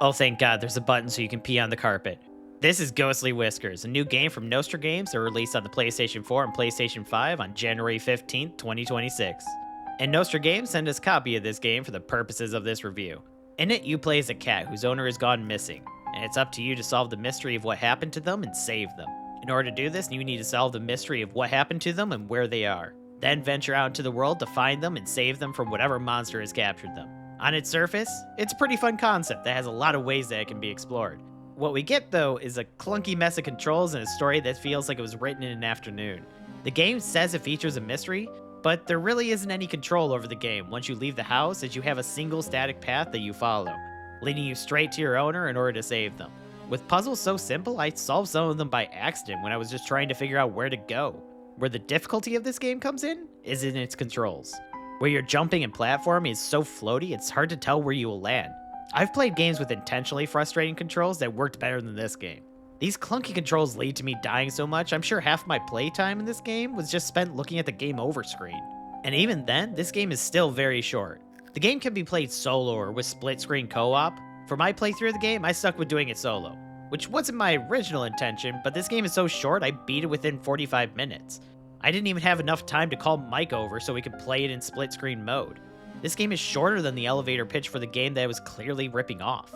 Oh, thank God, there's a button so you can pee on the carpet. This is Ghostly Whiskers, a new game from Nostra Games that released on the PlayStation 4 and PlayStation 5 on January 15th, 2026. And Nostra Games sent us a copy of this game for the purposes of this review. In it, you play as a cat whose owner has gone missing, and it's up to you to solve the mystery of what happened to them and save them. In order to do this, you need to solve the mystery of what happened to them and where they are. Then venture out into the world to find them and save them from whatever monster has captured them. On its surface, it's a pretty fun concept that has a lot of ways that it can be explored. What we get, though, is a clunky mess of controls and a story that feels like it was written in an afternoon. The game says it features a mystery, but there really isn't any control over the game once you leave the house, as you have a single static path that you follow, leading you straight to your owner in order to save them. With puzzles so simple, I solved some of them by accident when I was just trying to figure out where to go. Where the difficulty of this game comes in is in its controls. Where your jumping and platforming is so floaty, it's hard to tell where you will land. I've played games with intentionally frustrating controls that worked better than this game. These clunky controls lead to me dying so much, I'm sure half my playtime in this game was just spent looking at the game over screen. And even then, this game is still very short. The game can be played solo or with split screen co-op. For my playthrough of the game, I stuck with doing it solo, which wasn't my original intention, but this game is so short I beat it within 45 minutes. I didn't even have enough time to call Mike over so we could play it in split screen mode. This game is shorter than the elevator pitch for the game that I was clearly ripping off.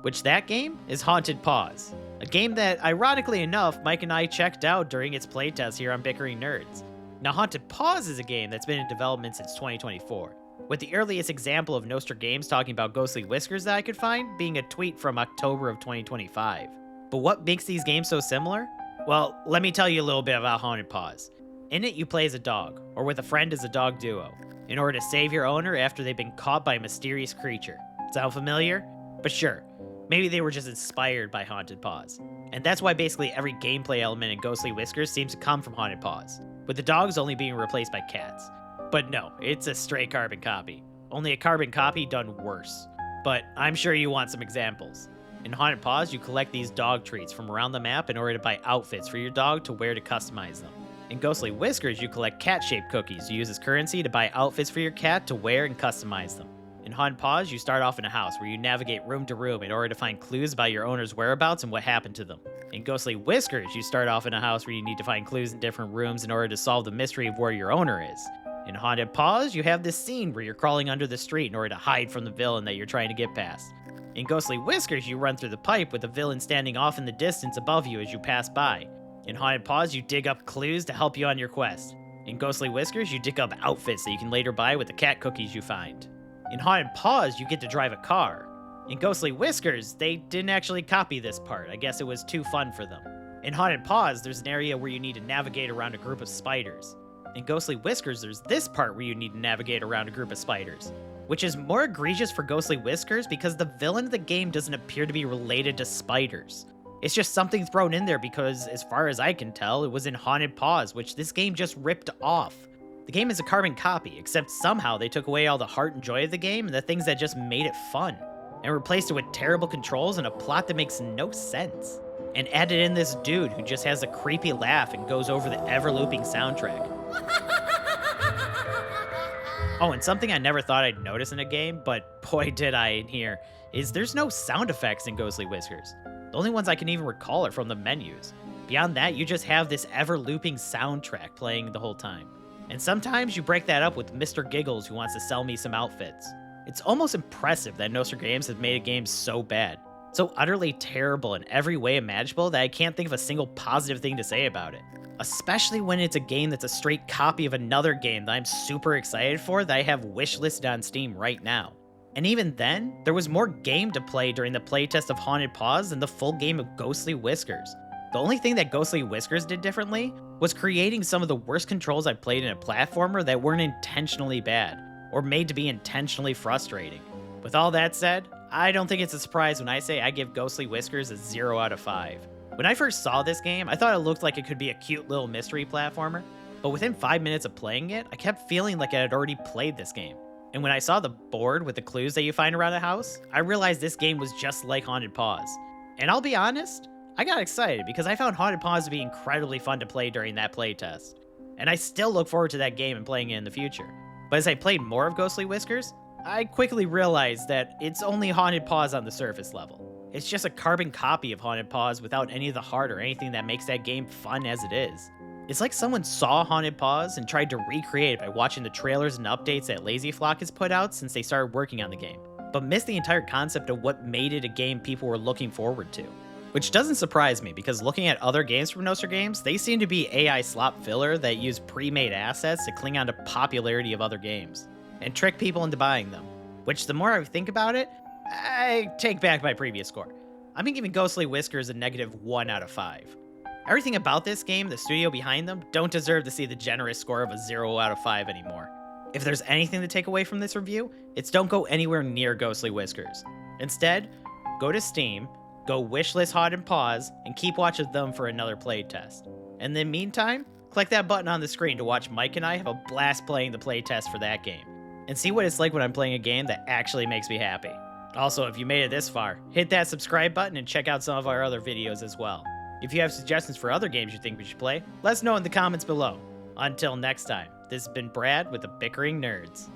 Which that game is Haunted Paws, a game that, ironically enough, Mike and I checked out during its playtest here on Bickering Nerds. Now, Haunted Paws is a game that's been in development since 2024, with the earliest example of Nostra Games talking about Ghostly Whiskers that I could find being a tweet from October of 2025. But what makes these games so similar? Well, let me tell you a little bit about Haunted Paws. In it, you play as a dog, or with a friend as a dog duo, in order to save your owner after they've been caught by a mysterious creature. Sound familiar? But sure, maybe they were just inspired by Haunted Paws. And that's why basically every gameplay element in Ghostly Whiskers seems to come from Haunted Paws, with the dogs only being replaced by cats. But no, it's a straight carbon copy. Only a carbon copy done worse. But I'm sure you want some examples. In Haunted Paws, you collect these dog treats from around the map in order to buy outfits for your dog to wear to customize them. In Ghostly Whiskers, you collect cat-shaped cookies you use as currency to buy outfits for your cat to wear and customize them. In Haunted Paws, you start off in a house where you navigate room to room in order to find clues about your owner's whereabouts and what happened to them. In Ghostly Whiskers, you start off in a house where you need to find clues in different rooms in order to solve the mystery of where your owner is. In Haunted Paws, you have this scene where you're crawling under the street in order to hide from the villain that you're trying to get past. In Ghostly Whiskers, you run through the pipe with the villain standing off in the distance above you as you pass by. In Haunted Paws, you dig up clues to help you on your quest. In Ghostly Whiskers, you dig up outfits that you can later buy with the cat cookies you find. In Haunted Paws, you get to drive a car. In Ghostly Whiskers, they didn't actually copy this part. I guess it was too fun for them. In Haunted Paws, there's an area where you need to navigate around a group of spiders. In Ghostly Whiskers, there's this part where you need to navigate around a group of spiders, which is more egregious for Ghostly Whiskers because the villain of the game doesn't appear to be related to spiders. It's just something thrown in there because, as far as I can tell, it was in Haunted Paws, which this game just ripped off. The game is a carbon copy, except somehow they took away all the heart and joy of the game and the things that just made it fun, and replaced it with terrible controls and a plot that makes no sense. And added in this dude who just has a creepy laugh and goes over the ever-looping soundtrack. Oh, and something I never thought I'd notice in a game, but boy did I in here, is there's no sound effects in Ghostly Whiskers. The only ones I can even recall are from the menus. Beyond that, you just have this ever-looping soundtrack playing the whole time. And sometimes you break that up with Mr. Giggles who wants to sell me some outfits. It's almost impressive that Nostra Games has made a game so bad, so utterly terrible in every way imaginable that I can't think of a single positive thing to say about it. Especially when it's a game that's a straight copy of another game that I'm super excited for that I have wishlisted on Steam right now. And even then, there was more game to play during the playtest of Haunted Paws than the full game of Ghostly Whiskers. The only thing that Ghostly Whiskers did differently was creating some of the worst controls I've played in a platformer that weren't intentionally bad, or made to be intentionally frustrating. With all that said, I don't think it's a surprise when I say I give Ghostly Whiskers a 0 out of 5. When I first saw this game, I thought it looked like it could be a cute little mystery platformer, but within 5 minutes of playing it, I kept feeling like I had already played this game. And when I saw the board with the clues that you find around the house, I realized this game was just like Haunted Paws. And I'll be honest, I got excited because I found Haunted Paws to be incredibly fun to play during that playtest. And I still look forward to that game and playing it in the future. But as I played more of Ghostly Whiskers, I quickly realized that it's only Haunted Paws on the surface level. It's just a carbon copy of Haunted Paws without any of the heart or anything that makes that game fun as it is. It's like someone saw Haunted Paws and tried to recreate it by watching the trailers and updates that Lazy Flock has put out since they started working on the game, but missed the entire concept of what made it a game people were looking forward to. Which doesn't surprise me, because looking at other games from Nostra Games, they seem to be AI slop filler that use pre-made assets to cling on to popularity of other games, and trick people into buying them. Which, the more I think about it, I take back my previous score. I'm giving Ghostly Whiskers a -1 out of 5. Everything about this game, the studio behind them, don't deserve to see the generous score of a 0 out of 5 anymore. If there's anything to take away from this review, it's don't go anywhere near Ghostly Whiskers. Instead, go to Steam, go wishlist Haunted Paws, and keep watching them for another playtest. And in the meantime, click that button on the screen to watch Mike and I have a blast playing the playtest for that game, and see what it's like when I'm playing a game that actually makes me happy. Also, if you made it this far, hit that subscribe button and check out some of our other videos as well. If you have suggestions for other games you think we should play, let us know in the comments below. Until next time, this has been Brad with the Bickering Nerds.